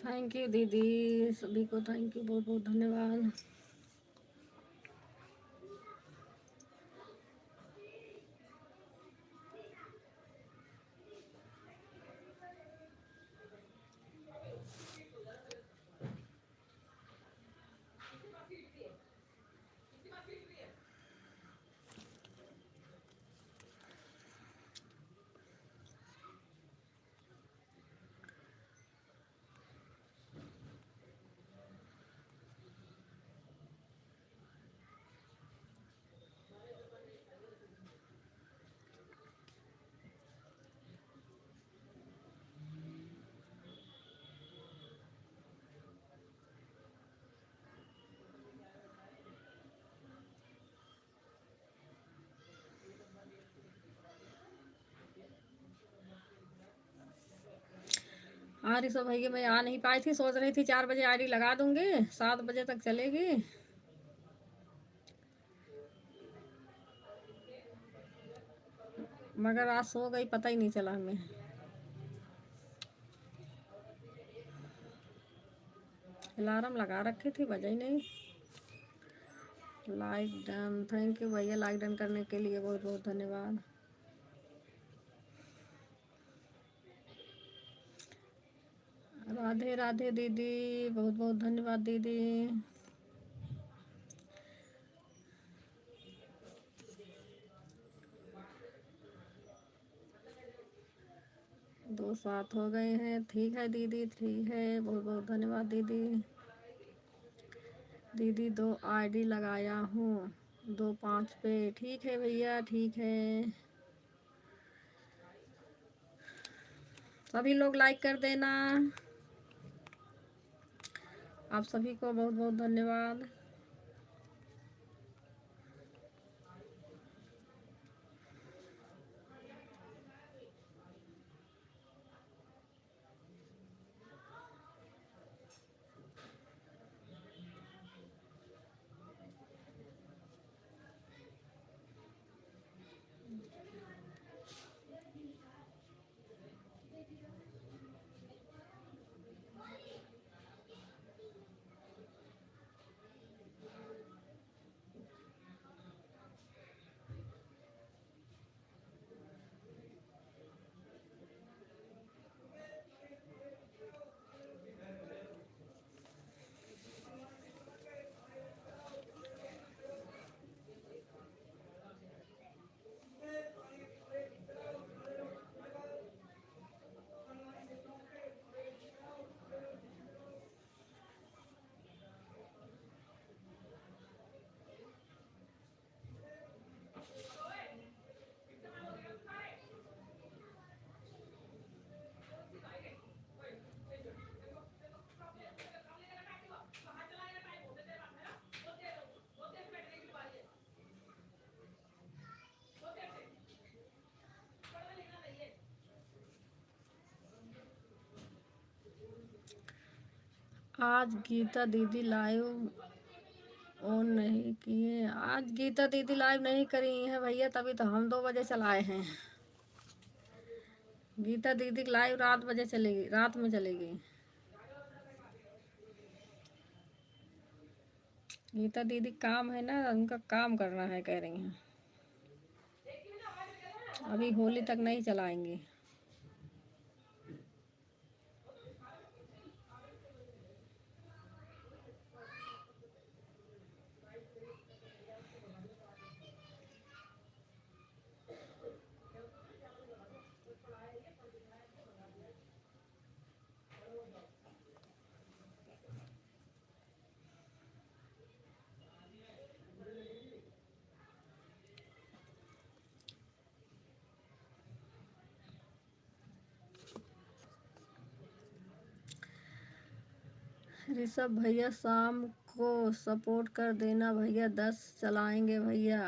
Thank you दीदी, सभी को थैंक यू, बहुत बहुत धन्यवाद। हाँ ऋषभ भैया, मैं आ नहीं पाई थी, सोच रही थी 4 बजे आईडी लगा दूंगी, 7 बजे तक चलेगी। मगर आज सो गई, पता ही नहीं चला हमें। अलार्म लगा रखी थी, बजा ही नहीं। लाइक डन, थैंक यू भैया, लाइक डन करने के लिए बहुत बहुत धन्यवाद। राधे राधे दीदी, बहुत बहुत धन्यवाद दीदी। 2 7 हो गए हैं, ठीक है दीदी, ठीक है, बहुत बहुत धन्यवाद दीदी। दीदी 2 आईडी लगाया हूँ, 2 5 पे, ठीक है भैया, ठीक है। सभी लोग लाइक कर देना। आप सभी को बहुत बहुत धन्यवाद। आज गीता दीदी लाइव ऑन नहीं किए, आज गीता दीदी लाइव नहीं करी है भैया, तभी तो हम 2 बजे चलाए हैं। गीता दीदी लाइव रात बजे चलेगी, रात में चलेगी। गीता दीदी काम है ना, उनका काम करना है, कह रही हैं। अभी होली तक नहीं चलाएंगे। ऋषभ भैया शाम को सपोर्ट कर देना भैया, 10 चलाएंगे भैया,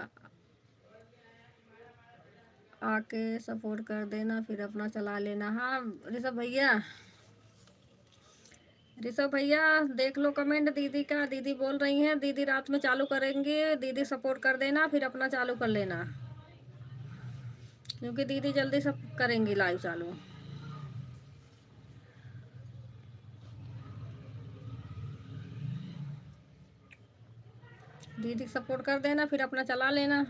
आके सपोर्ट कर देना, फिर अपना चला लेना। हाँ ऋषभ भैया, ऋषभ भैया देख लो कमेंट दीदी का, दीदी बोल रही हैं दीदी रात में चालू करेंगे, दीदी सपोर्ट कर देना, फिर अपना चालू कर लेना, क्योंकि दीदी जल्दी सब करेंगी लाइव चालू। दीदी को सपोर्ट कर देना, फिर अपना चला लेना।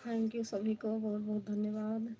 थैंक यू सभी को, बहुत बहुत धन्यवाद।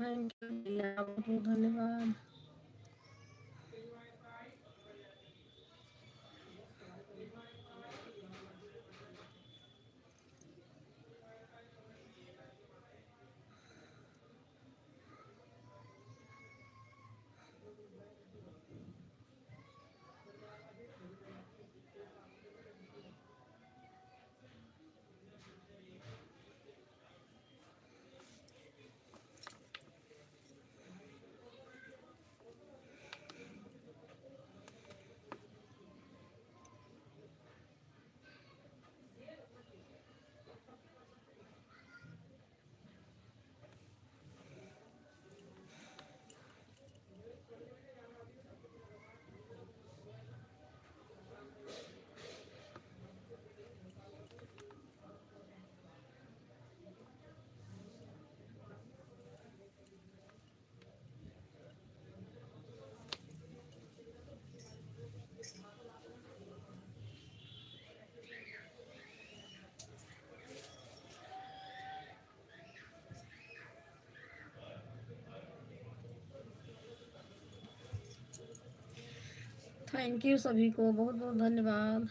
थैंक यू भैया, बहुत बहुत धन्यवाद। थैंक यू सभी को, बहुत बहुत धन्यवाद।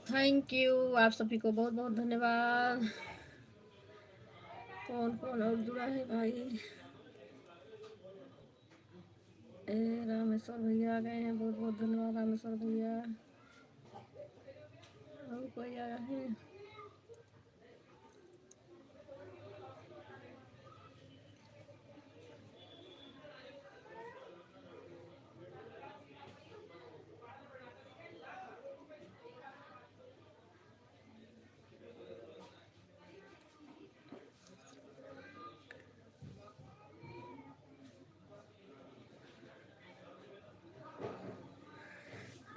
थैंक यू, आप सभी को बहुत बहुत धन्यवाद। कौन कौन और जुड़ा है भाई? रामेश्वर भैया आ गए हैं, बहुत बहुत धन्यवाद रामेश्वर भैया। और कोई आया है?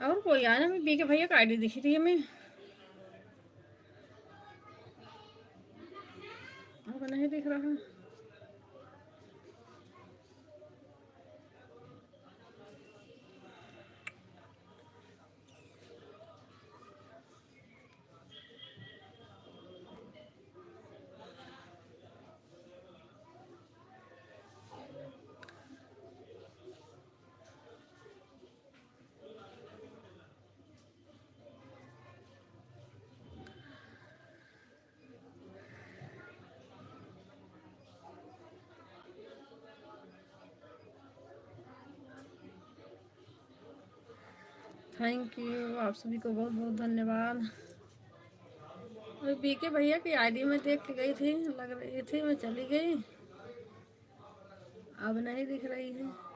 और कोई आया ना? मैं बीके भैया का आईडी दिख रही है, मैं अब नहीं दिख रहा। थैंक यू, आप सभी को बहुत बहुत धन्यवाद। और बीके भैया की आईडी में देख के गई थी, लग रही थी, मैं चली गई, अब नहीं दिख रही है।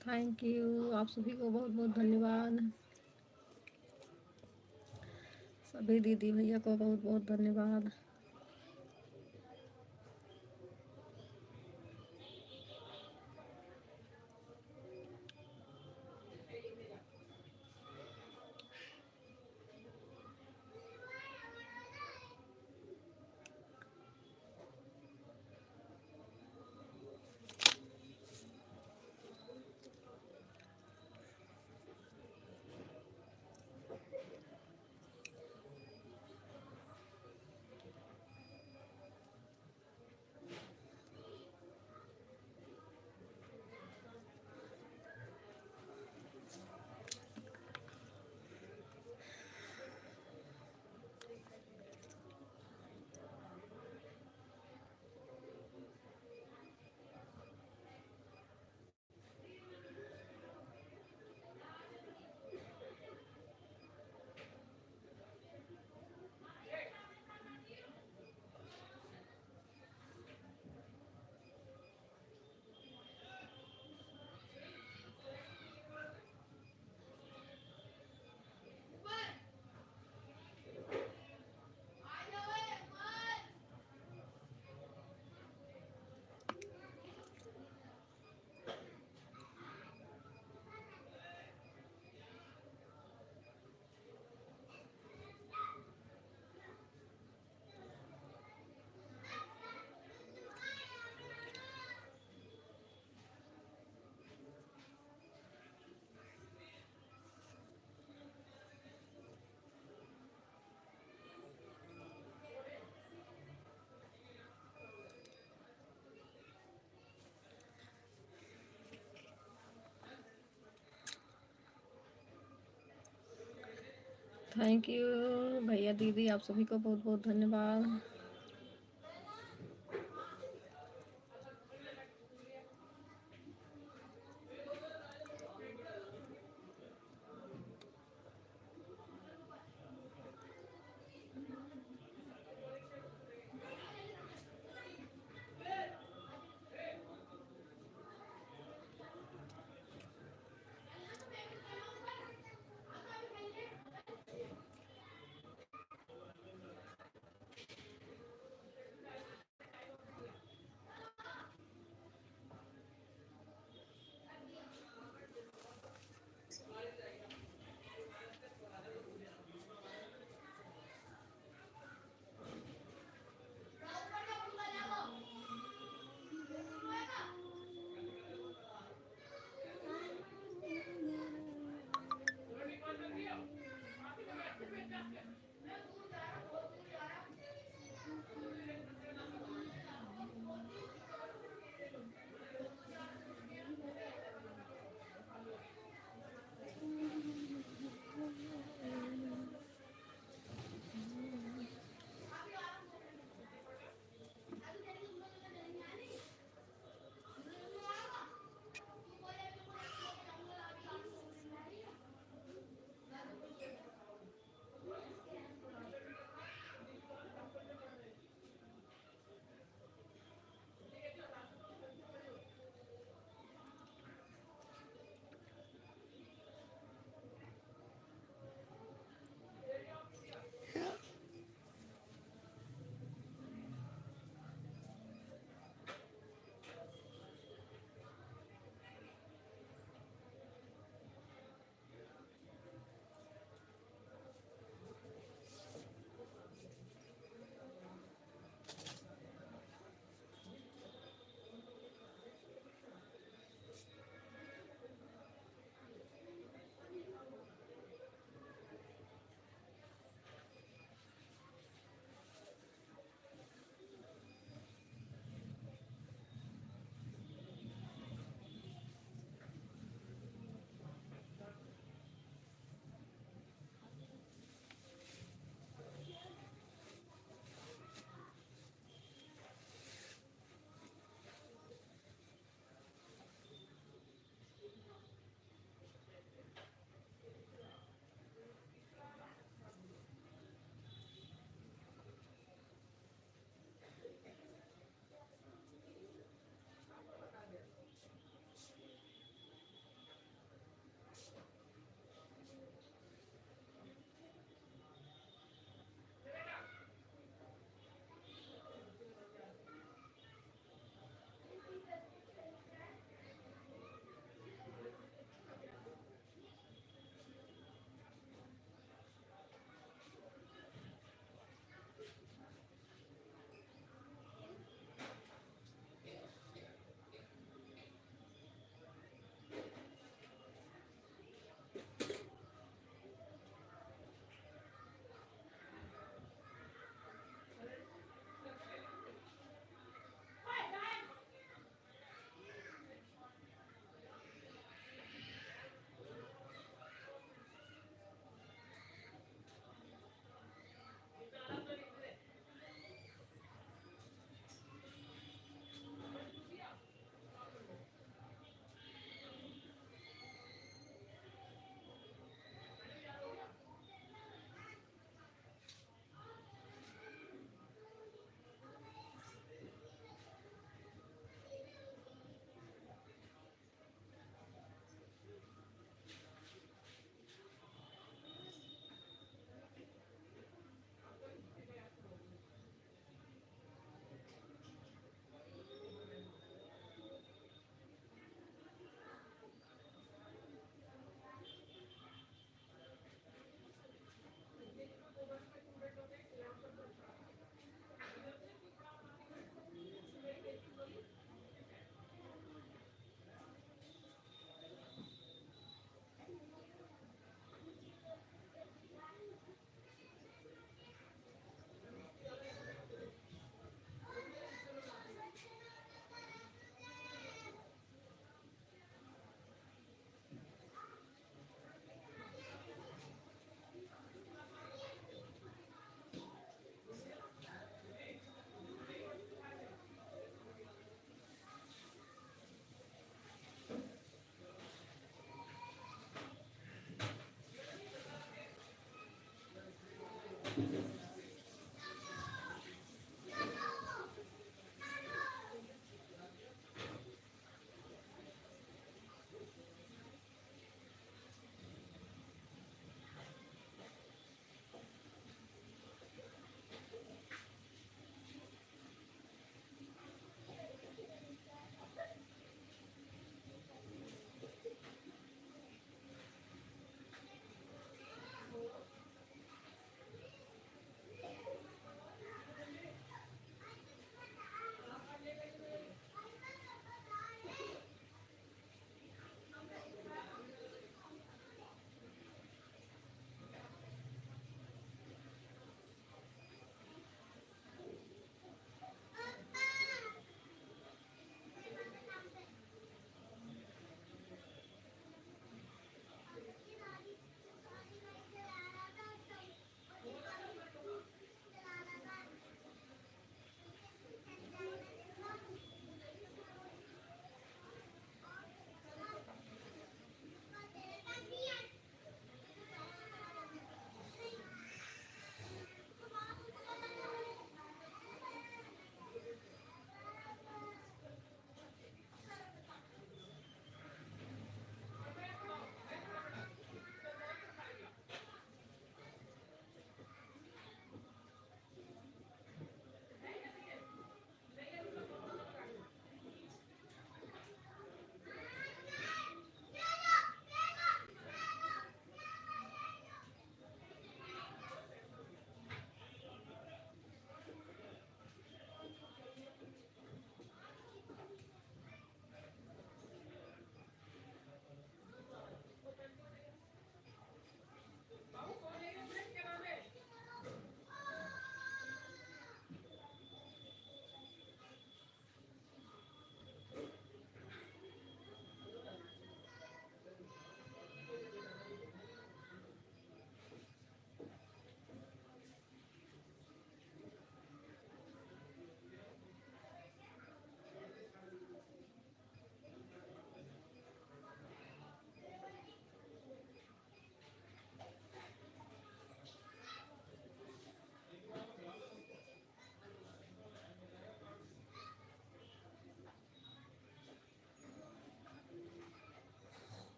थैंक यू, आप सभी को बहुत बहुत धन्यवाद। सभी दीदी भैया को बहुत बहुत धन्यवाद। थैंक यू भैया दीदी, आप सभी को बहुत बहुत धन्यवाद।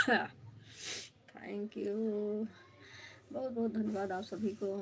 थैंक यू, बहुत बहुत धन्यवाद आप सभी को।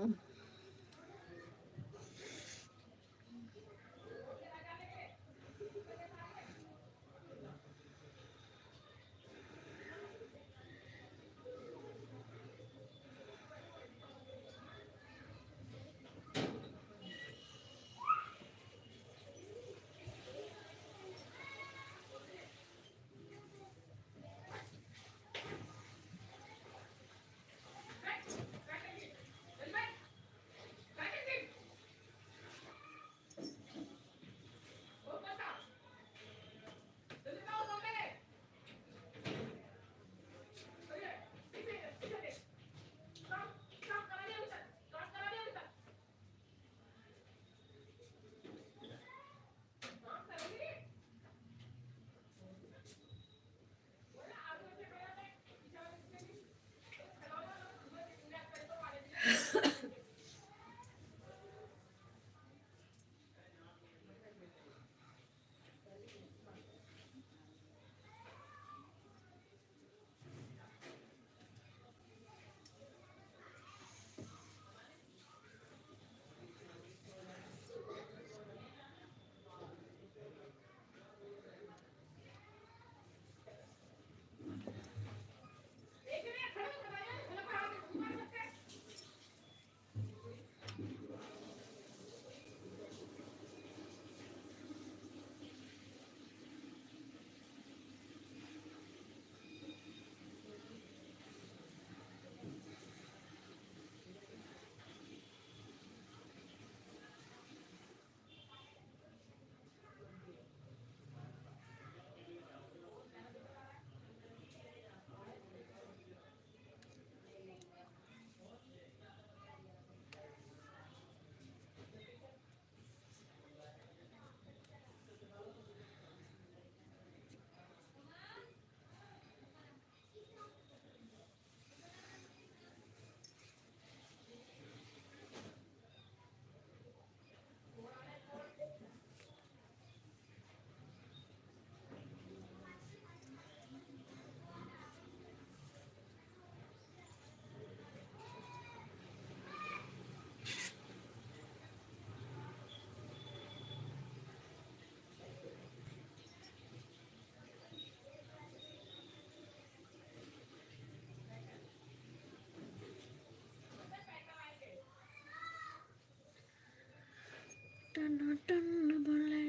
टन टन बोले,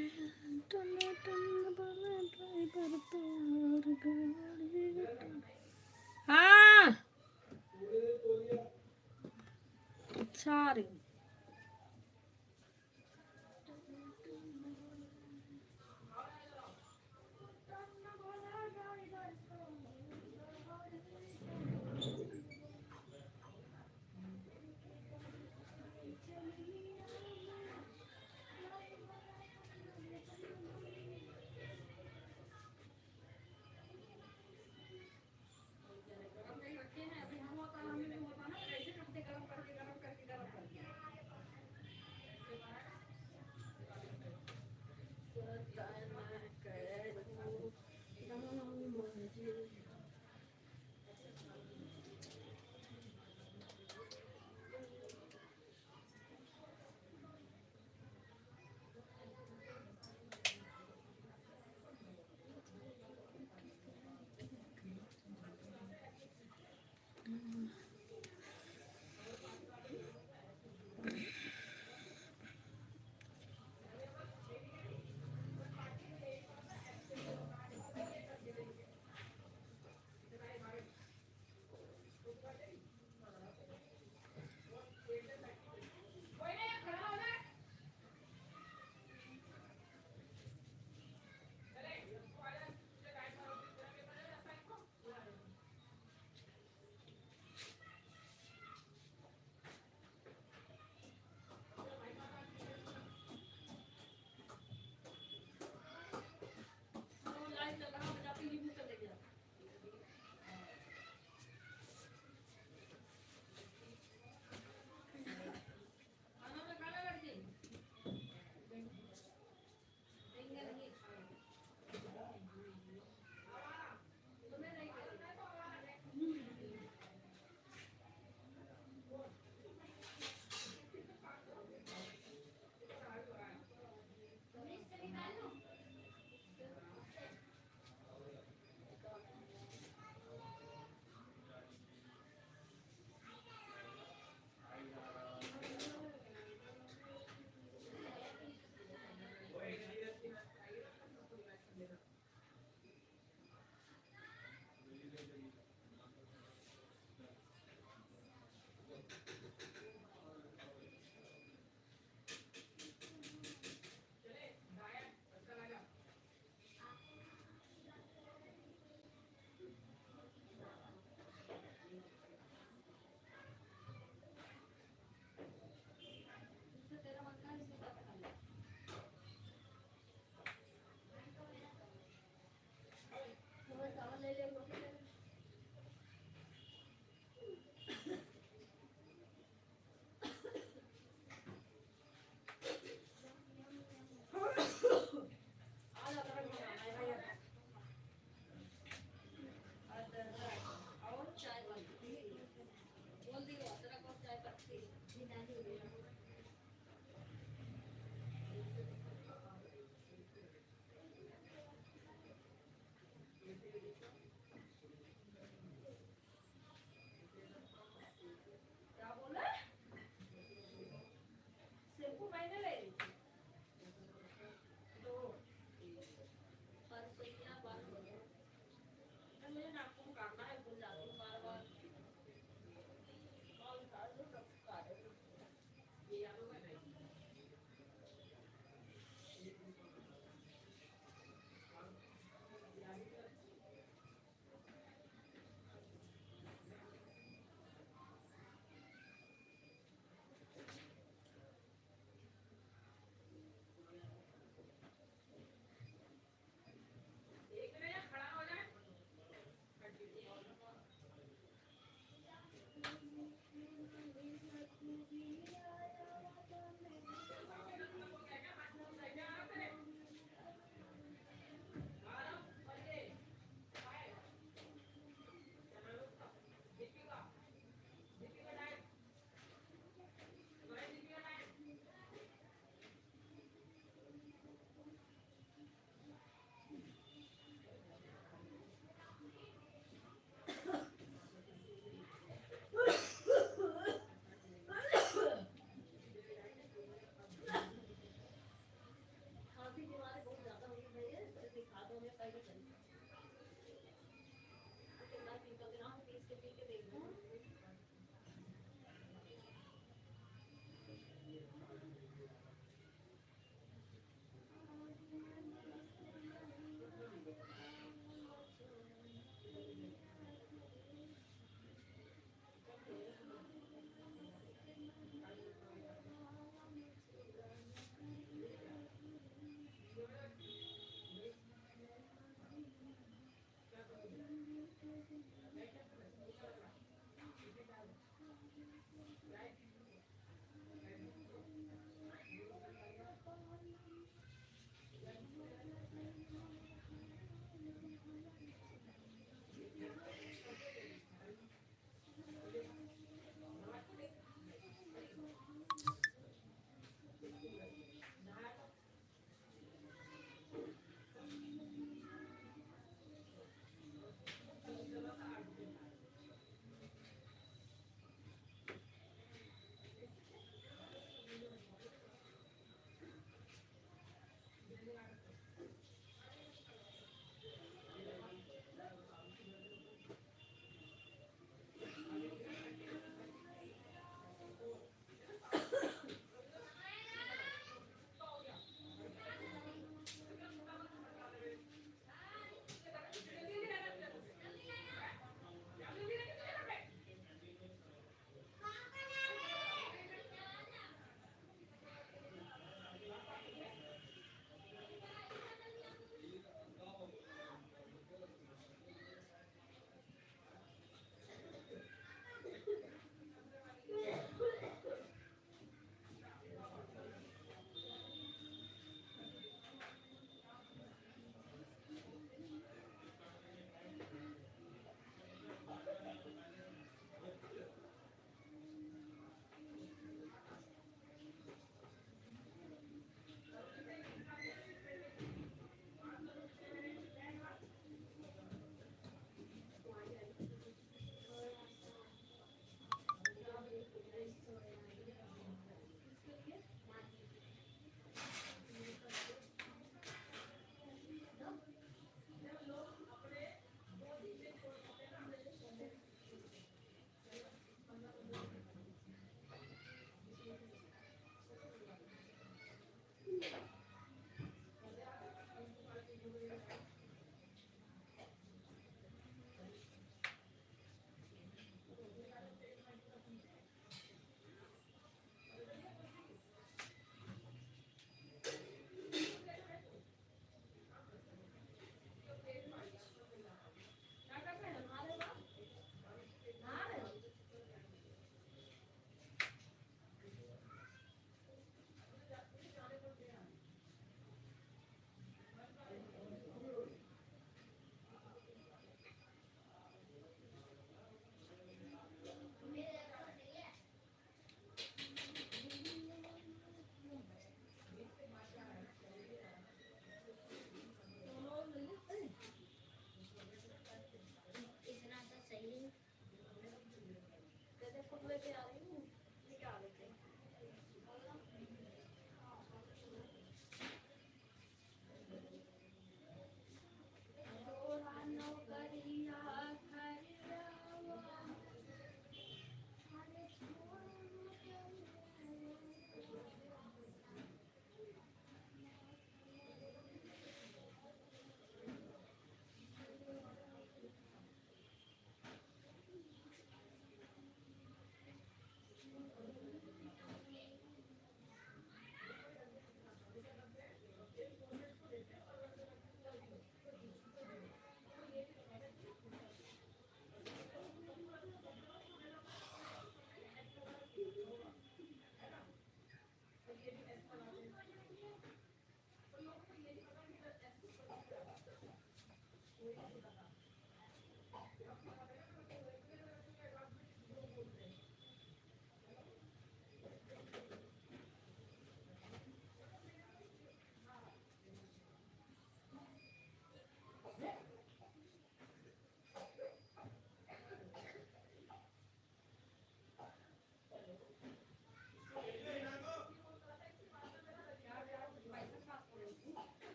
टन टन बोले ड्राइवर तोर गाड़ी। हाँ सॉरी।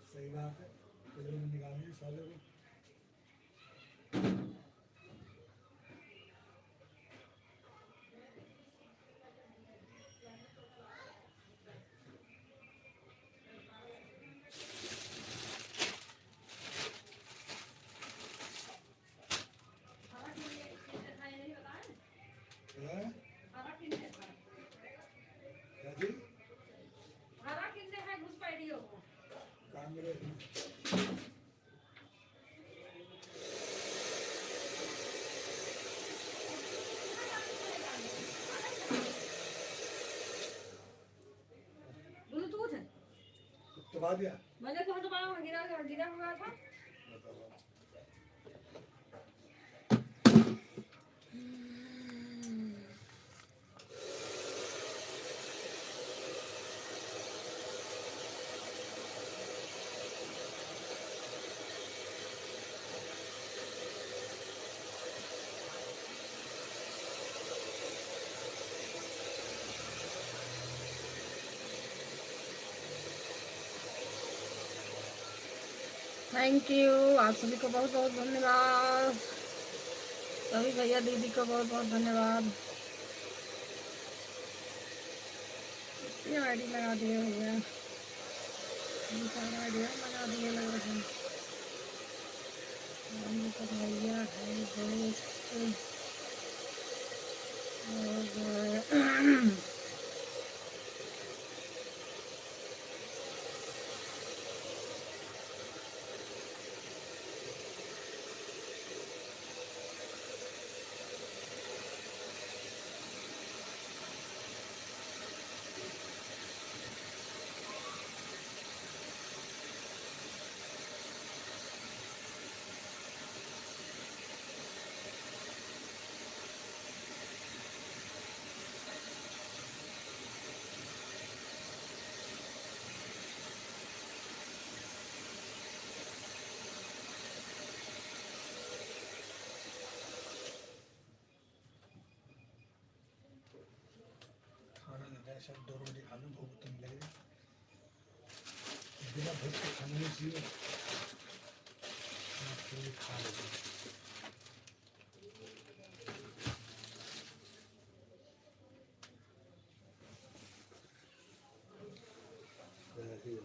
सही बात है, फिल्म में निकालेंगे साले को। हैं? क्या जी? कांग्रेस में। ब्लूटूथ है दबा दिया। मैंने कहा तो गिरा गिरा हुआ था। थैंक यू, आप सभी को बहुत बहुत धन्यवाद। सभी भैया दीदी को बहुत बहुत धन्यवाद। ये आईडी लगा दिए भैया, आइडिया लगा दिए लग रहे हैं। भैया है दोस्त और खाना देता है सब, 2 रोटी खा लो, भूख तो नहीं लगी। बिना भूख के खाना नहीं चाहिए, फिर भी खा लेते हैं। ऐसे ही है।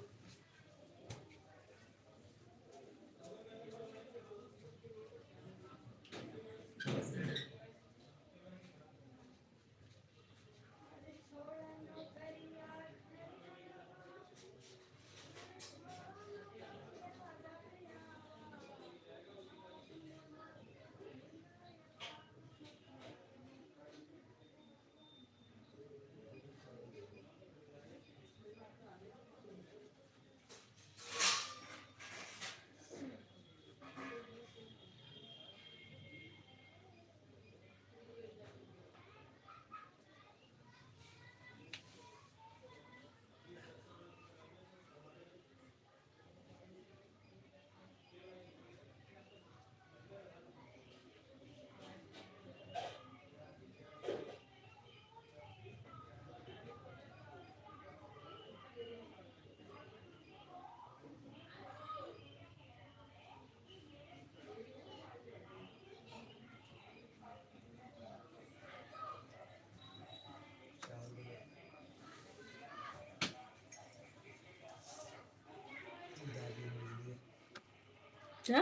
क्या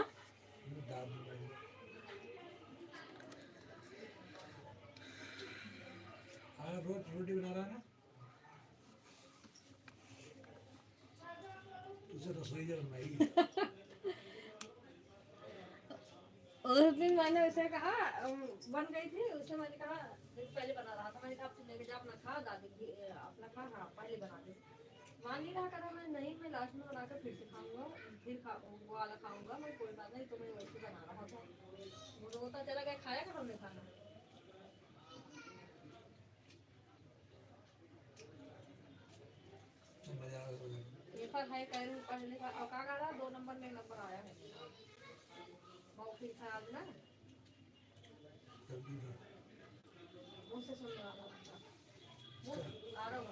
रोज रोटी बना रहा है ना। से रसोई जल रही उस दिन मैंने उसे कहा बन गई थी, उसे मैंने कहा पहले बना रहा था, मैंने कहा आप लेके जा अपना खा, दादी अपना खा, हाँ पहले बना दे। मान नहीं रहा, करा मैं नहीं, मैं लास्ट में बनाकर फिर से खाऊंगा, फिर वो वाला खाऊंगा मैं, कोई बात नहीं, तो मैं वैसे बना रहा था। वो रोता चला गया, खाया कर हमने खाना। मजा पेपर है कल पढ़ने का, और कहा रहा 2 नंबर में नंबर आया है, बहुत ठीक था आज ना, मुझसे सुन रहा था आ रहा हूँ,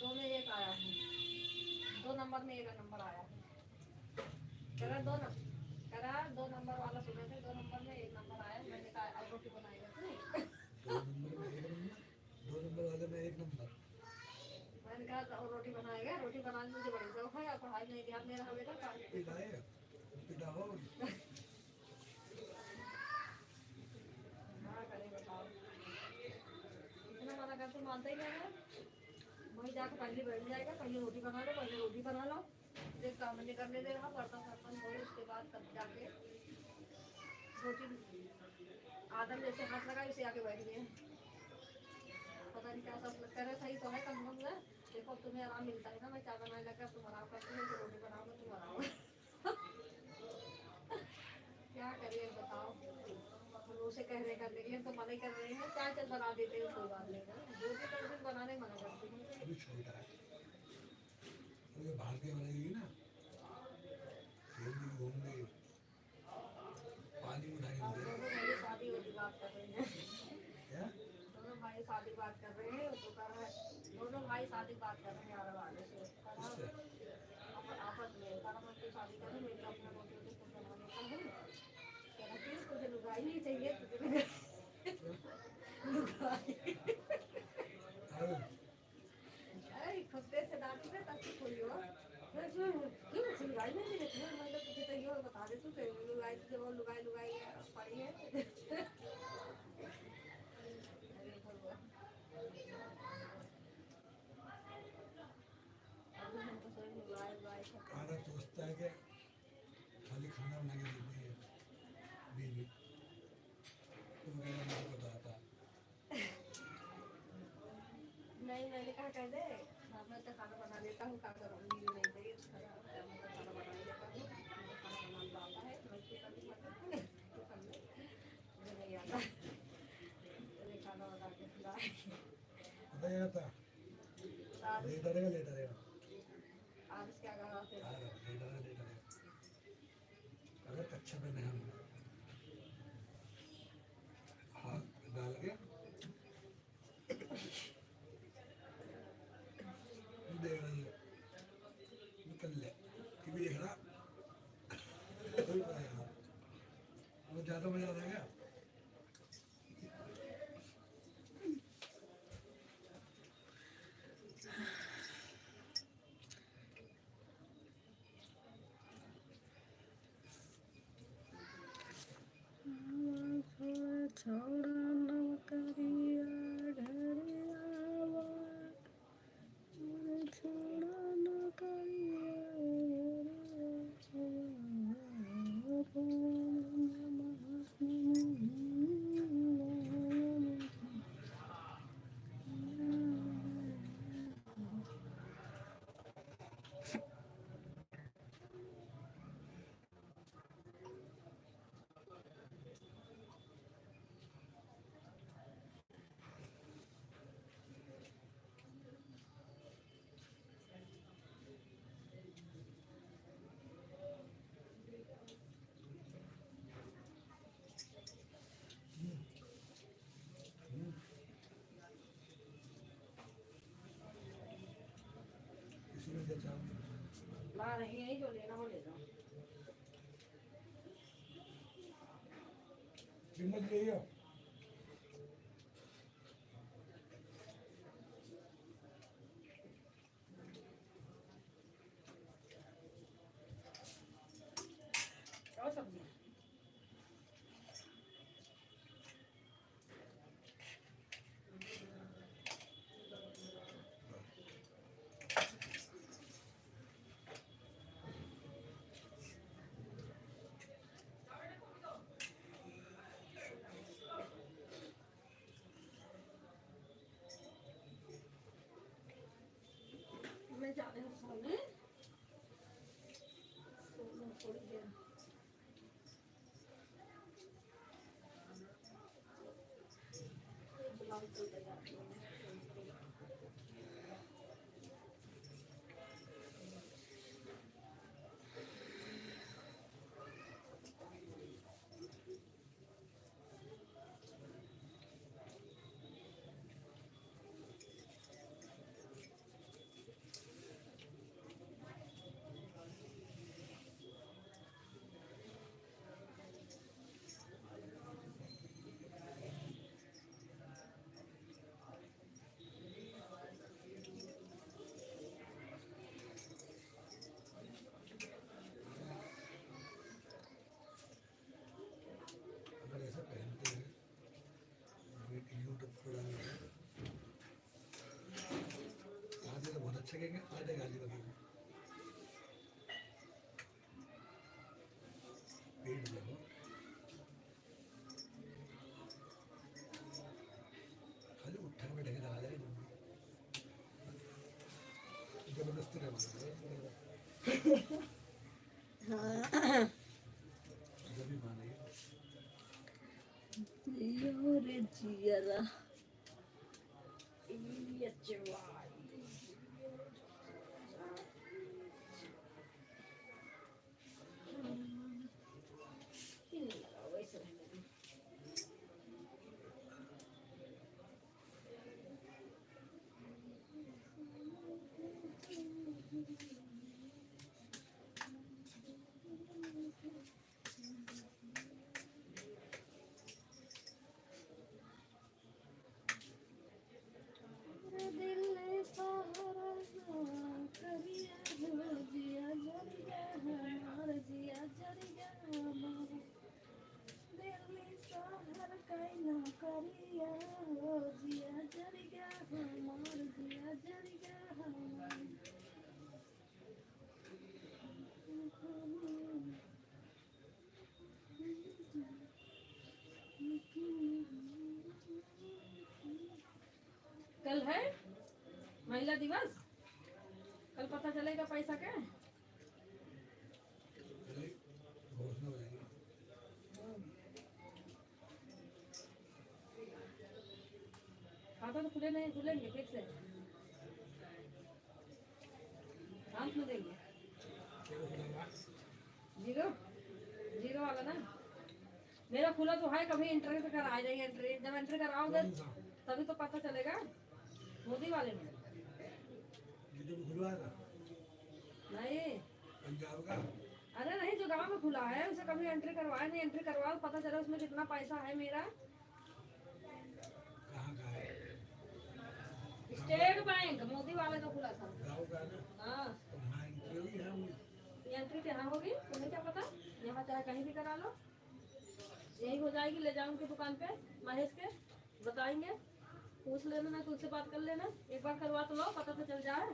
2 में 1 आया है, 2 नंबर में 1 नंबर आया है, करा 2 नंबर वाला सुने थे, 2 नंबर में 1 नंबर आया। मैंने कहा अब रोटी बनाएगा तू? 2 नंबर वाले में 1 नंबर। मैंने कहा और रोटी बनाएगा, रोटी बनाने मुझे बड़ी शौक है, और पढ़ाई नहीं ध्यान दे रहा बेटा, पिटाएगा पिटाओ हाँ करे बताओ, इतना मना करते मानता ही नहीं है। वही जाकर पहले बैठ जाएगा, पहले रोटी बना लो, पहले रोटी बना लो, मुझे काम नहीं करने दे रहा, बर्तन वर्तन हो उसके बाद तब जाके रोटी। आदम जैसे हाथ लगा इसे आके बैठ गए, पता नहीं क्या सब करे, सही तो है कम कम है, देखो तुम्हें आराम मिलता है ना, मैं चाय बनाने लगा तुम आराम करते हो, तो रोटी बनाऊंगा तुम आराम क्या करिए बताओ, उसे कहने का लेकिन तो मना ही कर रहे हैं, चाय चल बना देते हो कोई बात नहीं, रोटी तो दिन बनाने मना करती हूँ। अभी छोटा है, अभी बाहर के बनेगी ना, खेलने घूमने पानी उठाएंगे। दोनों भाई शादी वाली बात कर रहे हैं, क्या दोनों भाई शादी बात कर रहे हैं, तो कह रहा है दोनों भाई शादी बात कर रहे हैं यार वाले से, आपस में कहा मैं तो शादी करूँ, मैं तो अपना रोटी रोटी खुद बना लेता हूँ, कह रहा प्लीज तुझे लुगाई नहीं चाहिए, तुझे लुगाई खुदे से डांटी ना ताकि कोई हो, क्यों लुगाई नहीं मिले तुम्हें, मतलब तुझे तो ये बता दे तू लुगाई, तुझे वो लुगाई लुगाई पड़ी है खाना सोचता है कि खाली खाना बना के देती है बीवी, तो वो कहना मुझे पता आता। नहीं मैंने कहा कह दे मैं तो खाना बना लेता हूँ, क्या करूँगी नहीं चाहिए तो खाना बना ही लेता हूँ, खाना बनाना आता है, मैं तो कभी तो कर ले, मुझे नहीं आता, मुझे खाना बना के खिलाए। पता क्या था, लेटा रहेगा लेटा रहेगा, आज क्या कहा फिर लेटा रहेगा, अगर कच्चा पे नहीं हमने हाथ डाल के देख रही है, निकल ले टीवी देख रहा, वो ज़्यादा मजा आता है क्या? छोड़ा न करिया ढरिया, छोड़ा न करिया इसमें देता हूँ ला रही है, जो लेना हो ले लो, कीमत ले आओ। और सब्जी सोने जा रहे हैं सोने थोड़ी देर ब्लाउज सिल के जाती हूँ। अगर ऐसा पहनते हैं यूट्यूब पर डालते हैं, आधे तो बहुत अच्छे कहेंगे, आधे गाली बकेंगे। पेट देखो, खाली उठक बैठे के चला जाएगा जबरदस्ती करना जब भी मानेगा। रे जिया ये चवाई वैसे रहने दो। दिल ने सहारा करिया हो जिया जरिया हमार जिया जरिया हमार दिल ने सहारा कैला करिया हो जिया जरिया हमार जिया जरिया हमार कल है महिला दिवस, कल पता चलेगा पैसा क्या है। पहले घोषणा हो जाएगी। खाता तो खुले नहीं खुलेंगे फिर से शांत में देंगे। क्या खुलेगा? जीरो जीरो वाला ना मेरा खुला तो है, कभी एंट्री तो करा जाएंगे। एंट्री जब एंट्री कराओगे कौन सा? तभी तो पता चलेगा। मोदी वाले में यूट्यूब खुलवा था नहीं, पंजाब का। अरे नहीं जो गांव में खुला है उसे कभी एंट्री करवाए नहीं। एंट्री करवाओ पता चले उसमें कितना पैसा है मेरा। कहाँ का है? स्टेट बैंक मोदी वाले का खुला था। गाँव का ना। हाँ तो वहाँ एंट्री होगी, यहाँ हुई। एंट्री कहाँ होगी तुम्हें क्या पता, यहाँ चाहे कहीं भी करा लो यही हो जाएगी। ले जाओ उनकी दुकान पे महेश के बताएंगे, पूछ लेना ना तो उससे बात कर लेना। एक बार करवा तो लो पता तो चल जाए।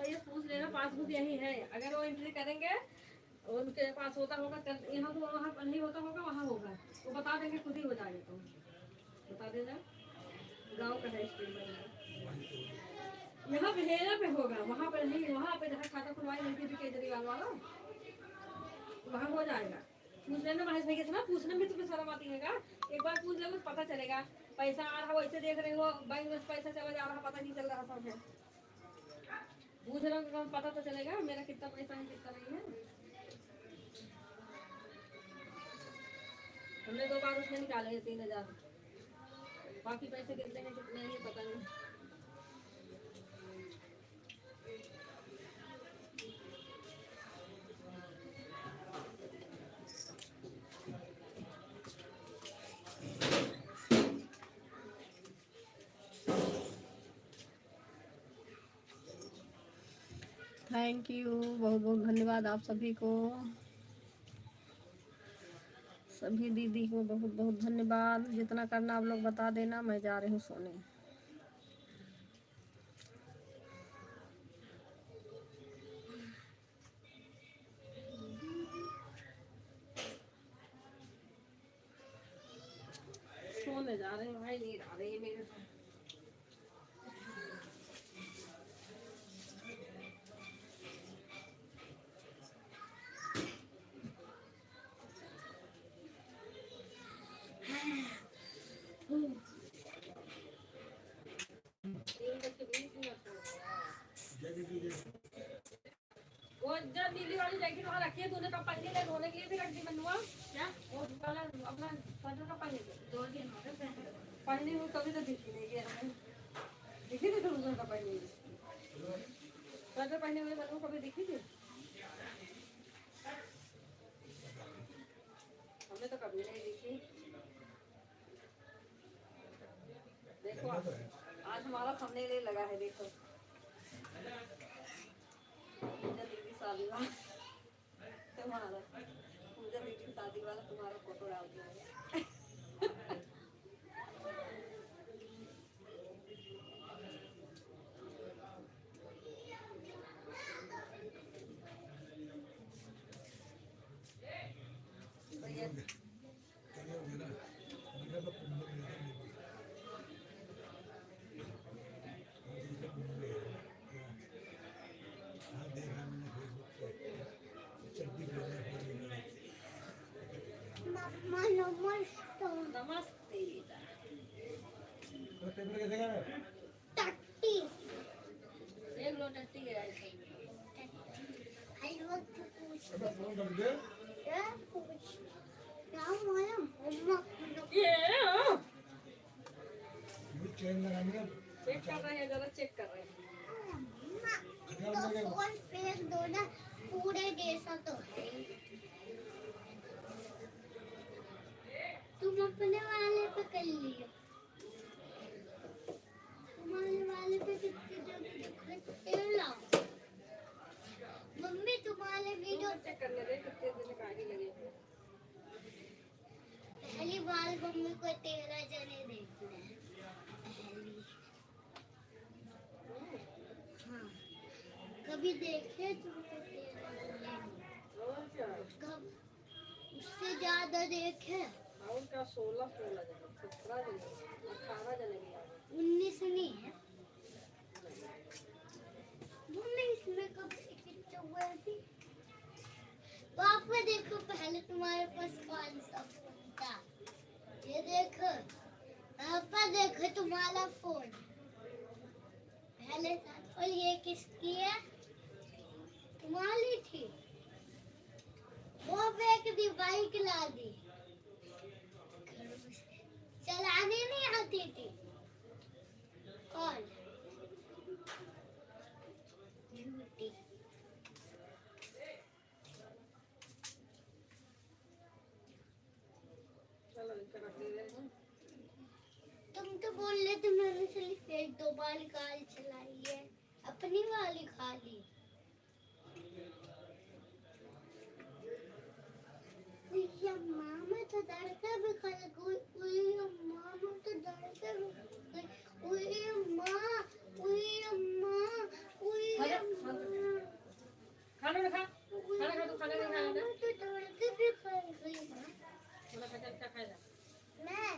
भैया पूछ लेना पासबुक यही है, अगर वो एंट्री करेंगे उनके पास होता होगा यहाँ तो वहाँ नहीं होता होगा वहाँ होगा, वो बता देंगे खुद ही हो जाएगा। तो बता देना गांव का है स्टेट बैंक, यहाँ पे हेरा पे होगा, वहाँ पे नहीं। वहाँ पे जहाँ खाता खुलवाए नहीं थी केजरीवाल वाला वहाँ हो जाएगा। पूछ लेना महेश भैया से ना, पूछने में तुम्हें शर्म आती है क्या? एक बार पूछ लेना पता चलेगा। पैसा आ रहा वैसे देख रहे हो बैंक में पैसा चला जा रहा पता नहीं चल रहा सब है। पूछ रहा हूँ पता तो चलेगा मेरा कितना पैसा है कितना नहीं है। हमने 2 बार उसमें निकाले 3000, बाकी पैसे कितने हैं कितने हैं पता नहीं। थैंक यू, बहुत बहुत धन्यवाद आप सभी को। सभी दीदी को बहुत बहुत धन्यवाद। जितना करना आप लोग बता देना, मैं जा रही हूँ सोने। सोने जा रहे हैं भाई, नींद आ रही है मेरे को। वो जो नीली वाली जैकेट वहाँ रखी है तूने, कब पहनी ले धोने के लिए भी रख दी मनुआ क्या? वो वाला अपना स्वेटर का पहनी दो दिन हो गए पहनी हुई, कभी तो दिखी नहीं है हमें। दिखी थी दूसरों का पहनी हुई स्वेटर पहने हुए मनु कभी दिखी थी? हमें तो कभी नहीं दिखी। देखो आज हमारा थंबनेल लगा है, देखो पूजा दीदी शादी वाला तुम्हारा, पूजा दीदी शादी वाला तुम्हारा फोटो डाल दिया है। नमस्ते टट्टी, एक लो टट्टी गिरा चेक कर रहे हैं, जरा चेक कर रहे हैं। तो फोन फेंक दो ना, पूरे जैसा तो है। तुम अपने वाले पे कर लियो, तुम्हारे वाले पे कितने जगह दिखते लाओ। मम्मी तुम्हारे वीडियो चेक करने दे कितने दिन का आगे लगे। पहली बार मम्मी को 13 जने देखना है, पहली। हाँ, कभी देखे तुमको 13 जने? कब उससे ज्यादा देखे? उनका 16 जने, 17 जने, 18 जने भी आ गए। 19 नहीं है मम्मी, इसमें कब कितने हुए थे? पापा देखो पहले तुम्हारे पास कौन सा फोन था, ये देखो। पापा देखो तुम्हारा फोन पहले था, और ये किसकी है? तुम्हारी थी। वो एक दी बाइक ला दी, चलाने नहीं आती थी। कौन? झूठी। चलो इनका रख दे रहे हैं। तुम तो बोल रहे थे मैंने सिर्फ 1-2 बार कार चलाई है, अपनी वाली खाली। मामा तो डरते भी खड़े, मामा तो डरते भी खड़े। माँ, माँ, खाना ना खा, खाना खा, तू खाना नहीं खाना ना? तो डरते भी खड़े। खाना खा, क्या खाएगा? मैं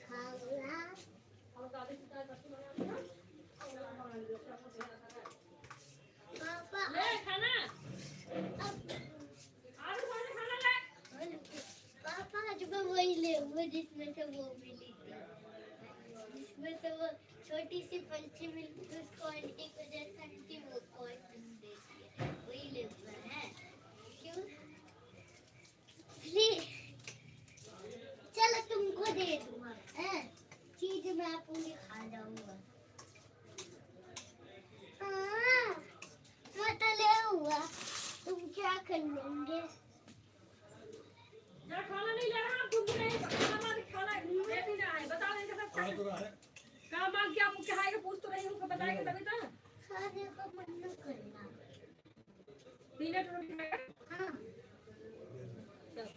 खाऊंगा। और दादी की चाय पत्ती बना दिया? पापा ले खाना, अब आलू वाले खाना ले। पापा आज मैं वही ले वो जिसमें से वो मिली थी, जिसमें से वो छोटी सी पंछी मिलती थी, उसको आंटी को जैसा आंटी वो कॉइन देती है, वही ले है। क्यों? प्लीज चलो तुमको दे दूंगा, हैं? चीज मैं पूरी खा जाऊंगा। हाँ, मतलब ले हुआ, तुम क्या कर लोगे? क्या खाना नहीं ले रहा? तुम नहीं खाना मत खाना, देती ना है, बता रहे सब क्या क्या मांग के आप क्या है, पूछ तो रही हूँ, बताएंगे तभी तो। खाने का मन न करना। 3 रोटी खाएगा? हाँ, चल।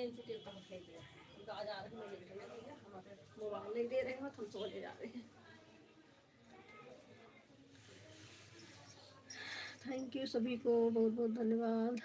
सेंसिटिव का फेंक दिया। तो आज आ रहे मुझे लिखने के लिए हम अपने मोबाइल नहीं दे रहे हो, हम सोने जा रहे हैं। थैंक यू सभी को, बहुत बहुत धन्यवाद।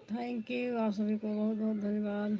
थैंक यू, आप सभी को बहुत बहुत धन्यवाद।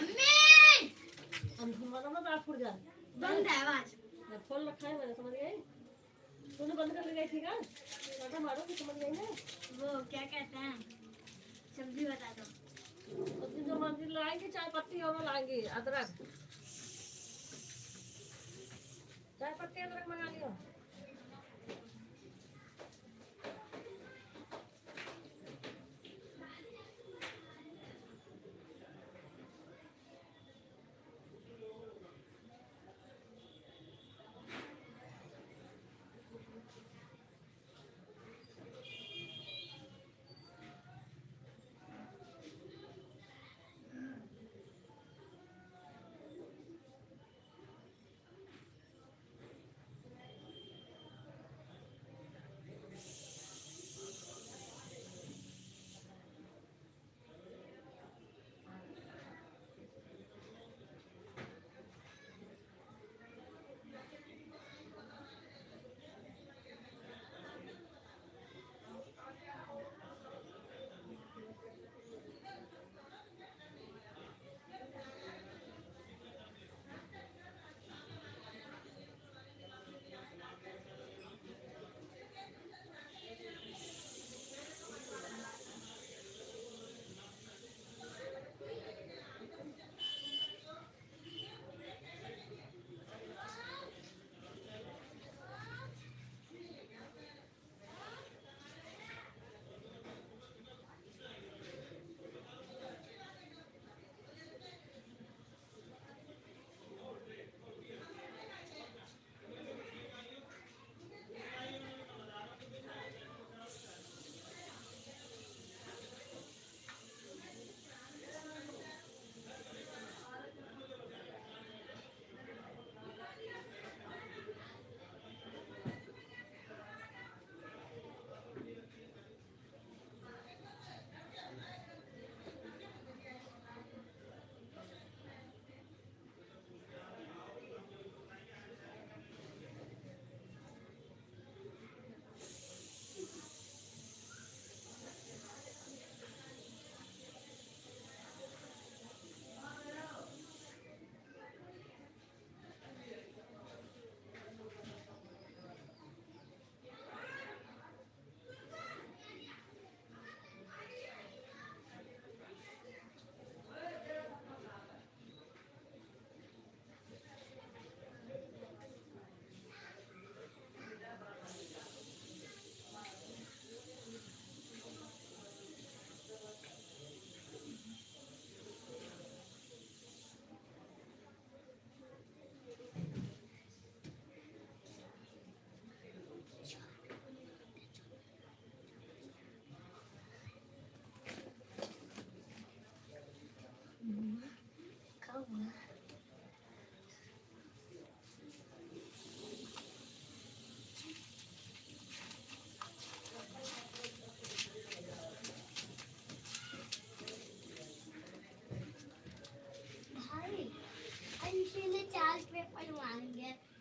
मम्मी हम हमारा मत आप फुट जा बंद है आवाज मैं खोल रखा है मैंने, समझ गई तूने बंद कर लगाई थी क्या काटा मारो कि समझ गई ना। वो क्या कहते हैं सब्जी बता दो तो जो मर्जी लाएंगे, चाय पत्ती और लाएंगे, अदरक चाय पत्ती अदरक मंगा लियो।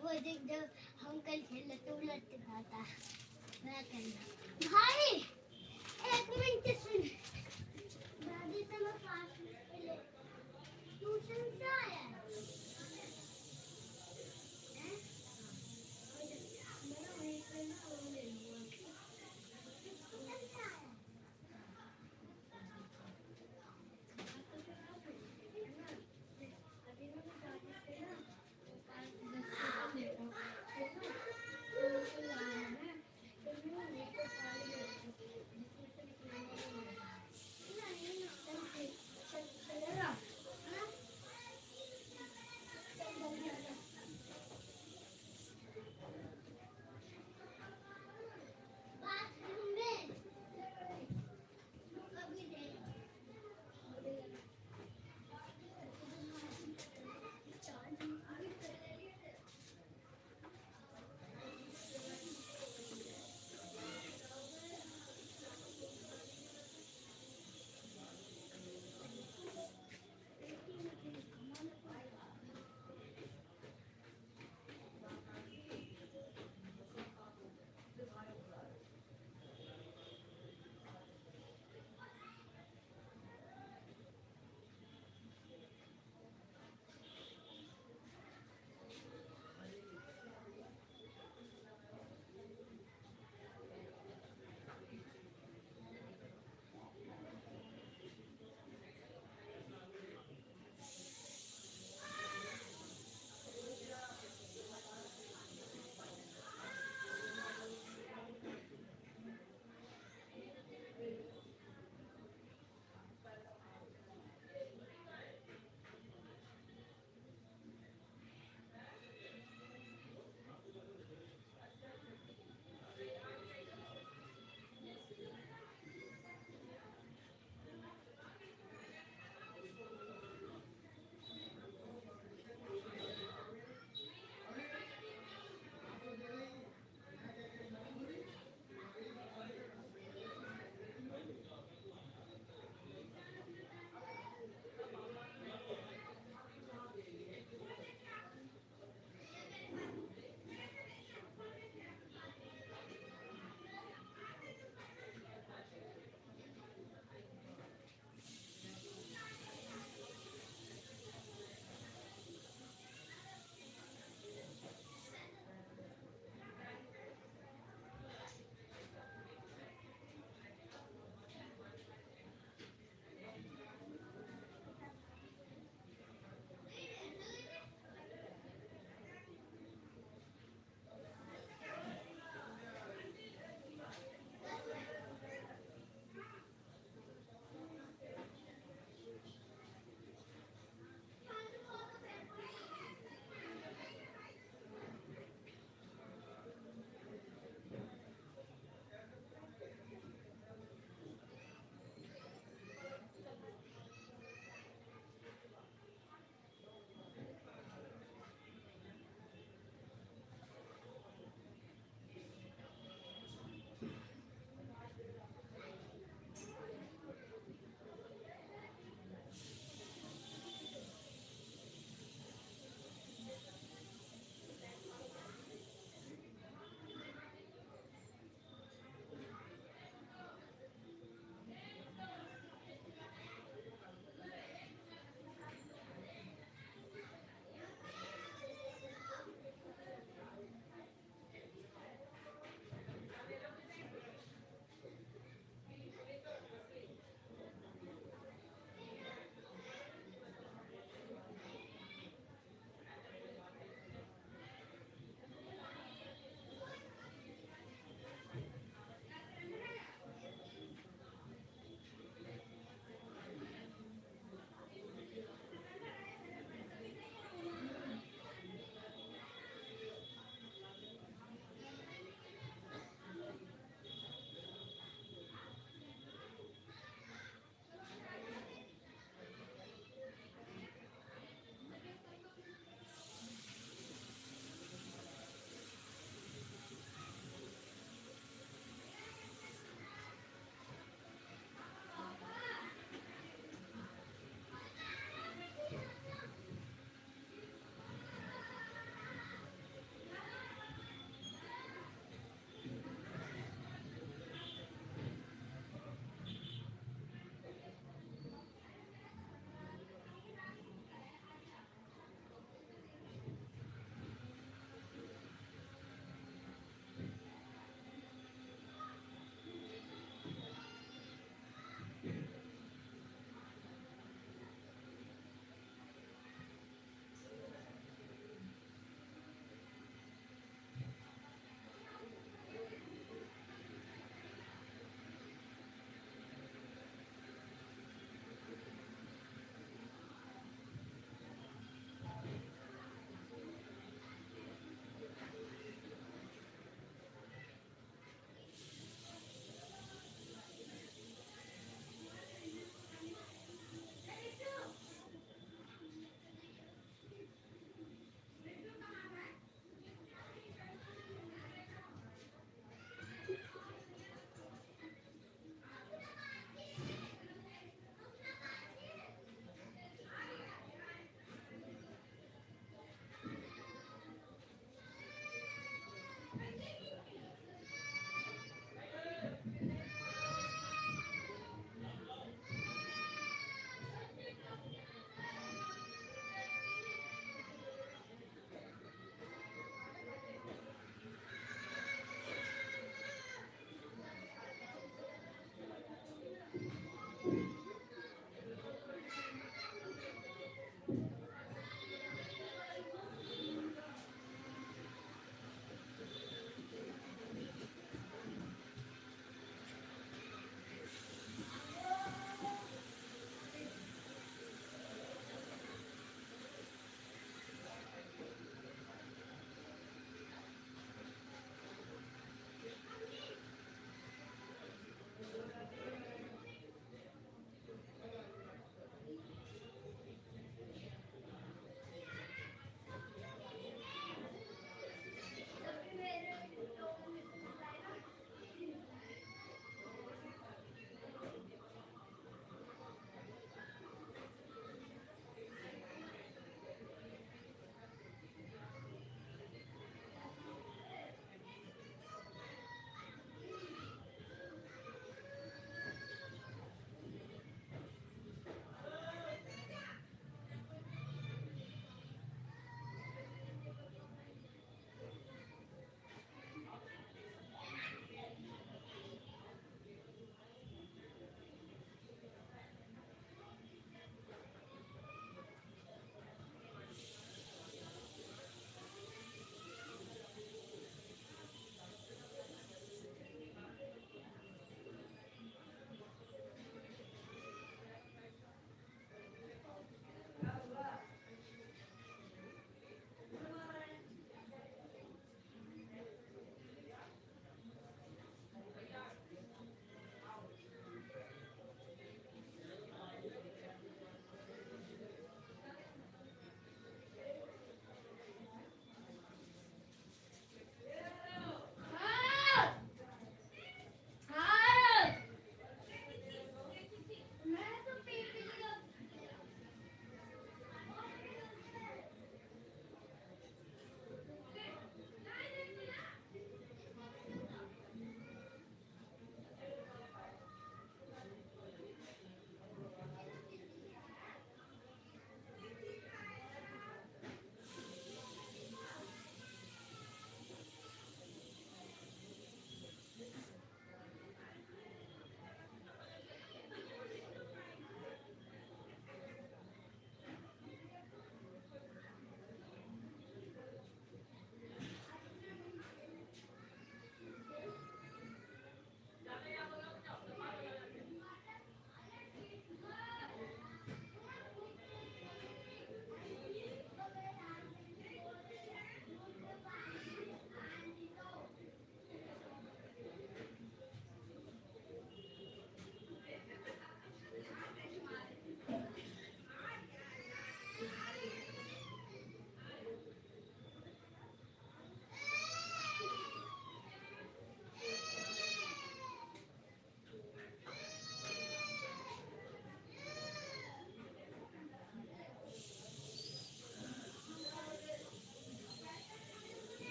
वो देख जब हम कल खेले तो उलट खाता मैं कहना भाई एक मिनट सुन दादी से मैं 5 मिनट पहले ट्यूशन से आया है मैं वहीं पे ना वो ले लूंगा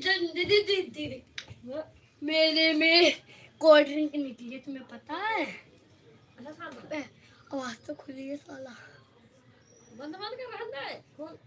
दीदी दीदी मेरे में कोल्ड ड्रिंक निकली है, तुम्हें पता है? अच्छा साल आवाज तो खुली है साला। बंद बंद कर रहता है खोल।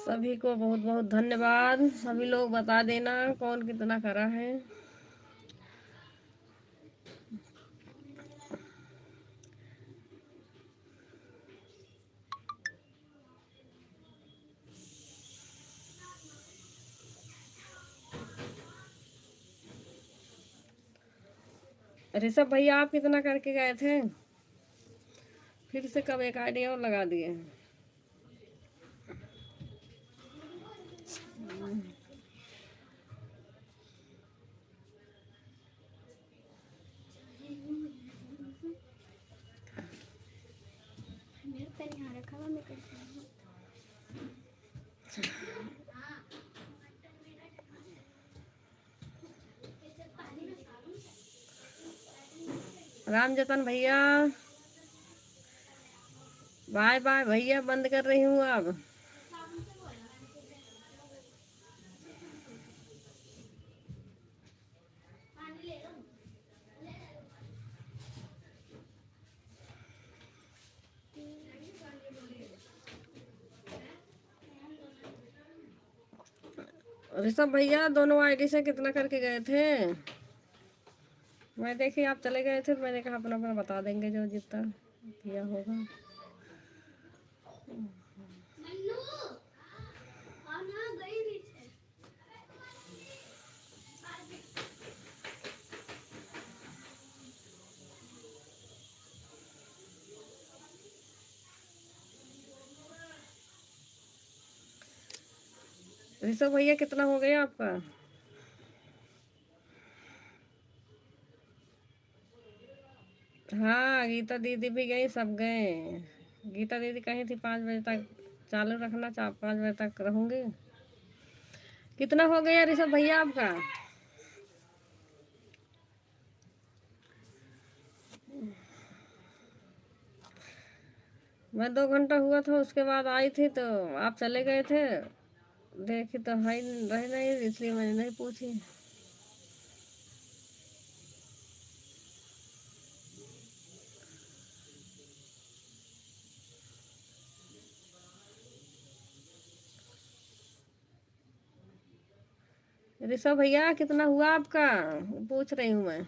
सभी को बहुत बहुत धन्यवाद। सभी लोग बता देना कौन कितना करा है। ऋषभ भैया आप कितना करके गए थे? फिर से कब एक आइडिया और लगा दिए। मेरे पेन यहाँ रखा हुआ, मैं करती हूँ। राम जतन भैया बाय बाय भैया, बंद कर रही हूँ अब। ऋषभ भैया दोनों आईडी से कितना करके गए थे? मैं देखी आप चले गए थे, मैंने कहा अपना अपना बता देंगे जो जितना किया होगा। मन्नू, आना गई रही है। ऋषभ भैया कितना हो गया आपका? हाँ गीता दीदी भी गई, सब गए। गीता दीदी कही थी 5 बजे तक चालू रखना, 5 बजे तक रहूंगी। कितना हो गया ऋषभ भैया आपका? मैं 2 घंटा हुआ था, उसके बाद आई थी तो आप चले गए थे। देखी तो है रहे नहीं, इसलिए मैंने नहीं पूछी। ऋषभ भैया कितना हुआ आपका, पूछ रही हूँ मैं।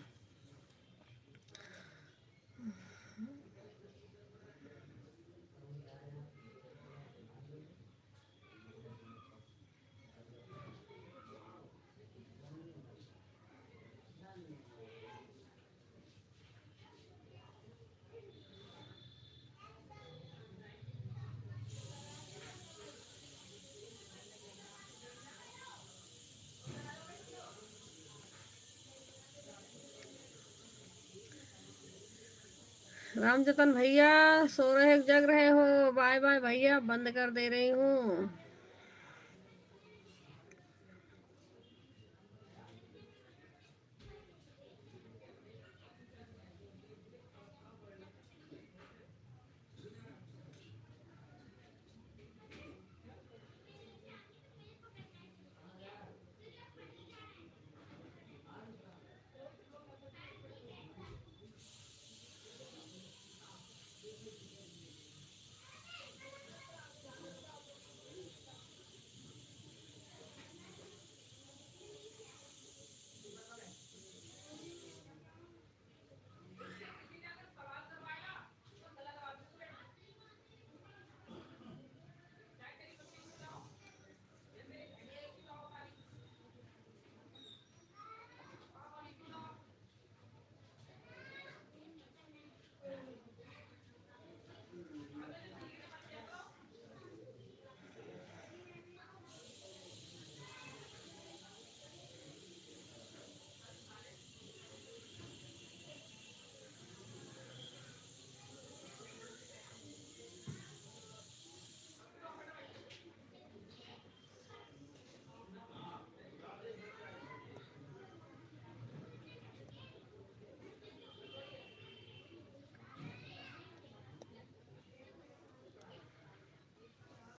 रामजतन भैया सो रहे जग रहे हो? बाय बाय भैया, बंद कर दे रही हूँ।